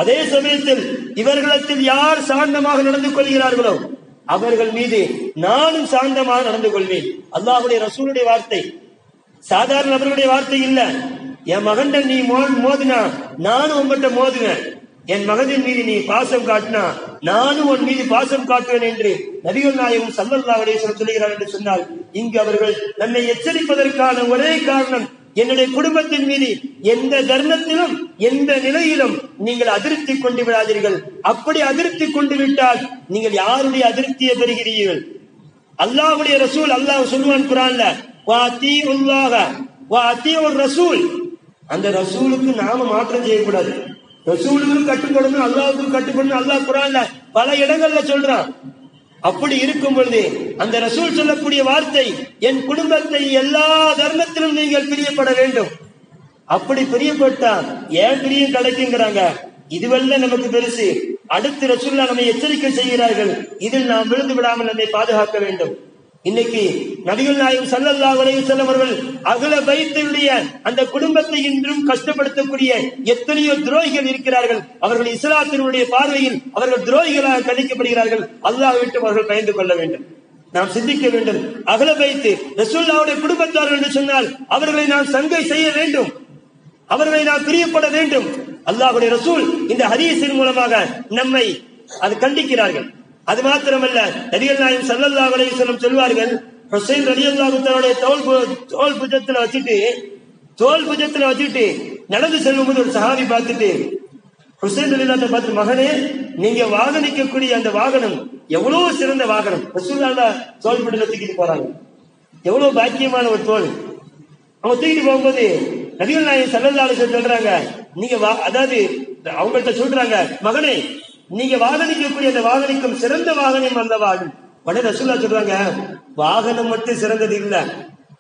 A: அதே சமயத்தில் இவர்களிடத்தில் யார் சாந்தமாக நடந்து கொள்கிறார்களோ அவர்கள் மீது நானும் சாந்தமாக நடந்து கொள்வேன். அல்லாஹ்வுடைய ரசூலுடைய வார்த்தை, சாதாரண நபர்களுடைய வார்த்தை இல்ல. என் மகன் நீ மோதினா நானும் உங்கள்கிட்ட மோதுவேன், என் மகனின் மீது நீ பாசம் காட்டினா நானும் உன் மீது பாசம் காட்டுவேன் என்று நபிகள் நாயகம் ஸல்லல்லாஹு அலைஹி வஸல்லம் சொல்கிறார் என்று சொன்னால், இங்கு அவர்கள் நம்மை எச்சரிப்பதற்கான ஒரே காரணம், என்னுடைய குடும்பத்தின் மீது எந்த தருணத்திலும் எந்த நிலையிலும் நீங்கள் அதிருப்தி கொண்டு விடாதீர்கள். அப்படி அதிருப்தி கொண்டு விட்டால் நீங்கள் யாருடைய அதிருப்தியை பெறுகிறீர்கள்? அல்லாஹ்வுடைய ரசூல், அல்லாஹ் சொல்லுவான் குர்ஆன்ல, வஅதீஉல்லாஹ வஅதீஉர் ரசூல். அந்த ரசூலுக்கு நாம மாற்றம் செய்யக்கூடாது, ரசூலுக்கு கட்டுப்படணும், அல்லாஹ்வுக்கு கட்டுப்படணும். அல்லாஹ் குர்ஆன்ல பல இடங்கள்ல சொல்றான். அப்படி இருக்கும் பொழுது அந்த ரசூல் சொல்லக்கூடிய வார்த்தை, என் குடும்பத்தை எல்லா தருணத்திலும் நீங்கள் பிரியப்பட வேண்டும். அப்படி பிரியப்பட்டா ஏன் பிரியம் கிடைக்குங்கிறாங்க. இதுவல்ல நமக்கு பெருசு. அடுத்து ரசூலுல்லாஹ் நம்மை எச்சரிக்கை செய்கிறார்கள், இதில் நாம் விழுந்து விடாமல் நம்மை பாதுகாக்க வேண்டும். இன்னைக்கு நபிகள் நாயகம் ஸல்லல்லாஹு அலைஹி வஸல்லம் அவர்கள் அகல பைத்துடைய அந்த குடும்பத்தை இன்றும் கஷ்டப்படுத்தக்கூடிய எத்தனையோ துரோகிகள் இருக்கிறார்கள். அவர்கள் இஸ்லாத்தினுடைய பார்வையில் அவர்கள் துரோகிகளாக கணிக்கப்படுகிறார்கள். அல்லாஹ் விட்டு அவர்கள் பயந்து கொள்ள வேண்டும். நாம் சிந்திக்க வேண்டும். அகல பைத்து ரசூலுல்லாஹ்வுடைய குடும்பத்தார்கள் என்று சொன்னால் அவர்களை நாம் சங்கை செய்ய வேண்டும், அவர்களை நாம் பிரியப்பட வேண்டும். அல்லாஹ்வுடைய ரசூல் இந்த ஹதீஸின் மூலமாக நம்மை அது கண்டிக்கிறார்கள். அது மாத்திரமல்ல, நபிகள் நாயகம் ஸல்லல்லாஹு அலைஹி வஸல்லம் சொல்வார்கள், ஹுசைன் ரலியல்லாஹு தஆலாவுடைய தோல் புஜத்துல வச்சுட்டு நடந்து செல்லும்போது ஒரு சஹாபி பார்த்துட்டு ஹுசைன் ரலியல்லாஹு பார்த்து, மகனே, நீங்க வாகனிக்கக்கூடிய அந்த வாகனம் எவ்வளவு சிறந்த வாகனம். ரசூலுல்லாஹ் தோல் புஜத்துல தூக்கிட்டு போறாங்க, எவ்வளவு பாக்கியமான ஒரு தோல். அவங்க தூக்கிட்டு போகும்போது நபிகள் நாயகம் ஸல்லல்லாஹு அலைஹி வஸல்லம் சொல்றாங்க, நீங்க அதாவது அவங்கள்ட்ட சொல்றாங்க, மகனே, நீங்க வாகனிக்கக்கூடிய அந்த வாகனிக்கும் சிறந்த வாகனம் அந்த வாகனம். உடனே ரசூலுல்லாஹ் சொல்றாங்க, வாகனம் மட்டும் சிறந்தது இல்ல,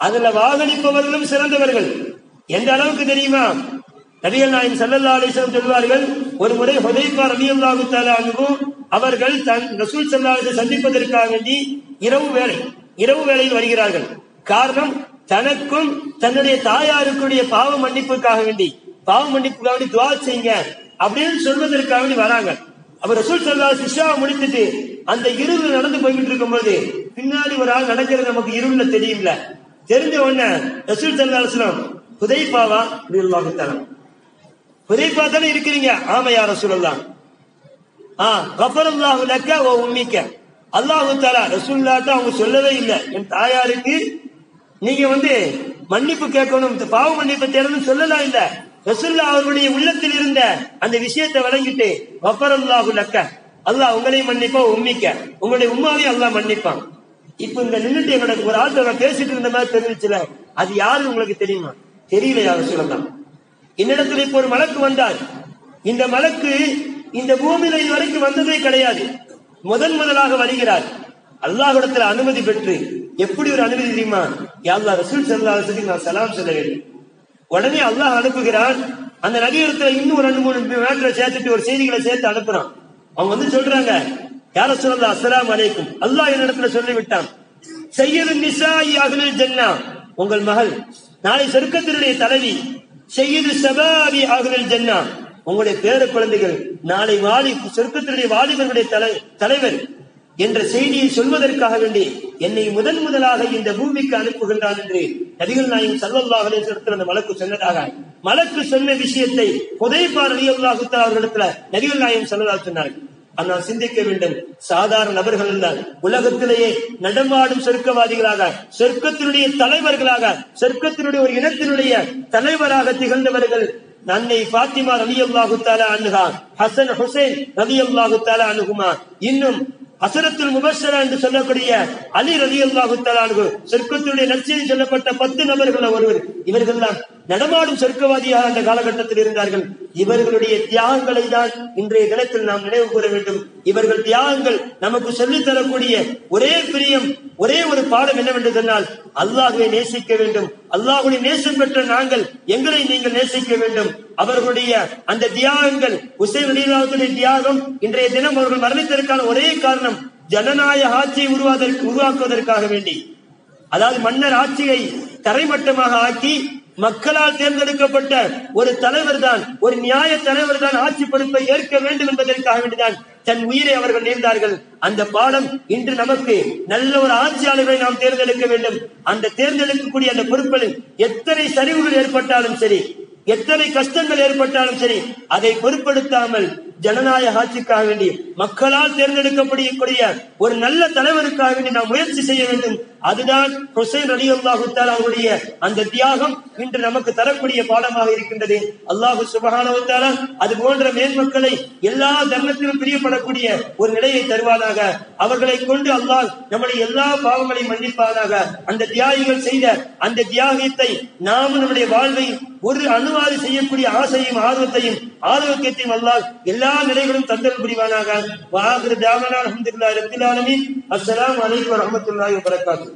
A: அதுல வாகனிப்பவர்களும் சிறந்தவர்கள். எந்த அளவுக்கு தெரியுமா? நபிகள் நாயகம் ஸல்லல்லாஹு அலைஹி வஸல்லம் சொல்வார்கள், ஒரு முறை ஹுதைஃபா ரலியல்லாஹு தஆலா அன்ஹு அவர்கள் ரசூல் ஸல்லல்லாஹு அலைஹி வஸல்லம் சந்திப்பதற்காக வேண்டி இரவு வேளையில் வருகிறார்கள். காரணம், தனக்கும் தன்னுடைய தாயாருக்குடைய பாவ மன்னிப்புக்காக வேண்டி துஆ செய்யுங்க அப்படின்னு சொல்வதற்காக வேண்டி வராங்க. அவர் ரசூல் ஸல்லல்லாஹு அலைஹி வஸல்லம் முடித்துட்டு அந்த இருள் நடந்து போய்கிட்டு இருக்கும்போது பின்னாடி ஒரு ஆள் நடக்கிறது நமக்கு இருள்ல தெரியும்ல. தெரிஞ்ச உடனே ரசூல் ஸல்லல்லாஹு அலைஹி வஸல்லம், ஹுதைஃபாவா ரலியல்லாஹு தஆலா, ஹுதைஃபா தானே இருக்கிறீங்க? ஆமா யா ரசூலல்லாஹ். கஃபரல்லாஹு லக்க வ உம்மிக்க. அல்லாஹ் தஆலா ரசூலுல்லாஹ் அவங்க சொல்லவே இல்லை, என் தாயாருக்கு நீங்க மன்னிப்பு கேட்கணும், பாவ மன்னிப்பு தேடணும் சொல்லலாம் இல்ல. ரசூலுல்லாஹ் அவர்களுடைய உள்ளத்தில் இருந்த அந்த விஷயத்தை வழங்கிட்டு, கஃபரல்லாஹு லக்க, அல்லாஹ் உங்களையும் மன்னிப்பா, உம்மிக்க, உங்களுடைய உம்மாவையும் அல்லாஹ் மன்னிப்பான். இப்ப இந்த நின்னுட்டு எனக்கு ஒரு ஆள் பேசிட்டு இருந்த மாதிரி தெரிஞ்சுச்சுல, அது யாருன்னு உங்களுக்கு தெரியுமா? தெரியல யா ரசூலல்லாஹ். என்னிடத்துல இப்ப ஒரு மலக்கு வந்தார். இந்த மலக்கு இந்த பூமியில இதுவரைக்கும் வந்ததே கிடையாது, முதலாக வருகிறார். அல்லாஹ்விடத்துல அனுமதி பெற்று. எப்படி ஒரு அனுமதி தெரியுமா? யா அல்லாஹ், ரசூல் ஸல்லல்லாஹு அலைஹி வஸல்லம் நான் சலாம் சொல்ல வேண்டும். உடனே அல்லாஹ் அனுப்புகிறான். அந்த நபியிடத்துல இன்னும் 2-3 மேட்டரை சேர்த்துட்டு ஒரு செய்திகளை சேர்த்து அனுப்புறான். அவங்க சொல்றாங்க, யா ரசூலல்லாஹ் அஸ்ஸலாமு அலைக்கும், அல்லாஹ் என்னிடத்துல சொல்லிவிட்டான், சய்யிதுன் நிசாஇ அஹ்லில் ஜன்னah, உங்கள் மகள் நாளை சொர்க்கத்தினுடைய தலைவி, சய்யிது ஷபாபி அஹ்லில் ஜன்னah, உங்களுடைய பேர குழந்தைகள் நாளை சொர்க்கத்தினுடைய வாலிபர்களுடைய தலைவர். என்ற செய்தியை சொல்வதற்காக வேண்டி என்னை முதலாக இந்த பூமிக்கு அனுப்புகின்றான் என்று நபிகள் நாயகம் ஸல்லல்லாஹு அலைஹி வஸல்லம் அந்த மலக்கு சொன்னதாக, மலக்கு சொன்ன விஷயத்தை ஹுதைஃபா ரலியல்லாஹு தஆலா அவர்களிடத்துல நபிகள் நாயகம் ஸல்லல்லாஹு அலைஹி சொன்னார்கள். ஆனால் சிந்திக்க வேண்டும், சாதாரண நபர்கள் அல்ல, உலகத்திலேயே நடமாடும் சொர்க்கவாதிகளாக, சொர்க்கத்தினுடைய தலைவர்களாக, சொர்க்கத்தினுடைய ஒரு இனத்தினுடைய தலைவராக திகழ்ந்தவர்கள் அன்னை ஃபாத்திமா ரலியல்லாஹு தஆலா அன்ஹா, ஹசன் ஹுசைன் ரலியல்லாஹு தஆலா அன்ஹுமா, இன்னும் அஸரத்துல் முபஷ்ஷரா என்று சொல்லக்கூடிய அலி ரலியல்லாஹு தஆலா அன்ஹு, சொர்க்கத்தினுடைய நற்செய்தி சொல்லப்பட்ட 10 நபர்கள் ஒருவர். இவர்கள்லாம் நடமாடும் சொர்க்கவாதியாக அந்த காலகட்டத்தில் இருந்தார்கள். இவர்களுடைய தியாகங்களை தான் இன்றைய தினத்தில் நாம் நினைவு கூற வேண்டும். இவர்கள் தியாகங்கள் நமக்கு சொல்லித் தரக்கூடிய ஒரே பிரியம், ஒரே ஒரு பாடம் என்னவென்று சொன்னால், அல்லாஹ்வை நேசிக்க வேண்டும். அல்லாஹ்வுடைய நேசம் பெற்ற நாங்கள் எங்களை நீங்கள் நேசிக்க வேண்டும். அவர்களுடைய அந்த தியாகங்கள், ஹுசைன் ரலியல்லாஹு தியாகம், இன்றைய தினம் அவர்கள் மரணித்ததற்கான ஒரே காரணம் ஜனநாயக ஆட்சியை உருவாக்குவதற்காக வேண்டி, அதாவது மன்னர் ஆட்சியை தரைமட்டமாக ஆக்கி மக்களால் தேர்ந்தெடுக்கப்பட்ட ஒரு தலைவர் தான், ஒரு நியாய தலைவர் தான் ஆட்சி பொறுப்பை ஏற்க வேண்டும் என்பதற்காக வேண்டிதான் தன் உயிரை அவர்கள் நேர்ந்தார்கள். அந்த பாடம் இன்று நமக்கு நல்ல ஒரு ஆட்சியாளர்களை நாம் தேர்ந்தெடுக்க வேண்டும். அந்த தேர்ந்தெடுக்கக்கூடிய அந்த பொறுப்பில் எத்தனை சரிவுகள் ஏற்பட்டாலும் சரி, எத்தனை கஷ்டங்கள் ஏற்பட்டாலும் சரி, அதை பொருட்படுத்தாமல் ஜனநாயக ஆட்சிக்காக வேண்டி, மக்களால் தேர்ந்தெடுக்கப்படக்கூடிய ஒரு நல்ல தலைவருக்காக வேண்டி நாம் முயற்சி செய்ய வேண்டும். அதுதான் ஹுசைன் ரலியல்லாஹு தஆலா அவருடைய அந்த தியாகம் இன்று நமக்கு தரக்கூடிய பாடமாக இருக்கின்றது. அல்லாஹ் சுப்ஹானஹு வ தஆலா அது போன்ற மேன்மக்களை எல்லா தர்மத்திலும் பிரியப்படக்கூடிய ஒரு நிலையை தருவானாக. அவர்களை கொண்டு அல்லாஹ் நம்முடைய எல்லா பாவங்களையும் மன்னிப்பானாக. அந்த தியாகிகள் செய்த அந்த தியாகத்தை நாம் நம்முடைய வாழ்வை ஒரு அணுவாதி செய்யக்கூடிய ஆசையும் ஆர்வத்தையும் ஆரோக்கியத்தையும் அல்லாஹ் எல்லா நிலைகளும் தந்தல் புரிவானாக. வஆகிரு தஅவானா அல்ஹம்துலில்லாஹி ரப்பில் ஆலமீன். அஸ்ஸலாமு அலைக்கும் வரஹ்மத்துல்லாஹி வபரகாத்துஹு.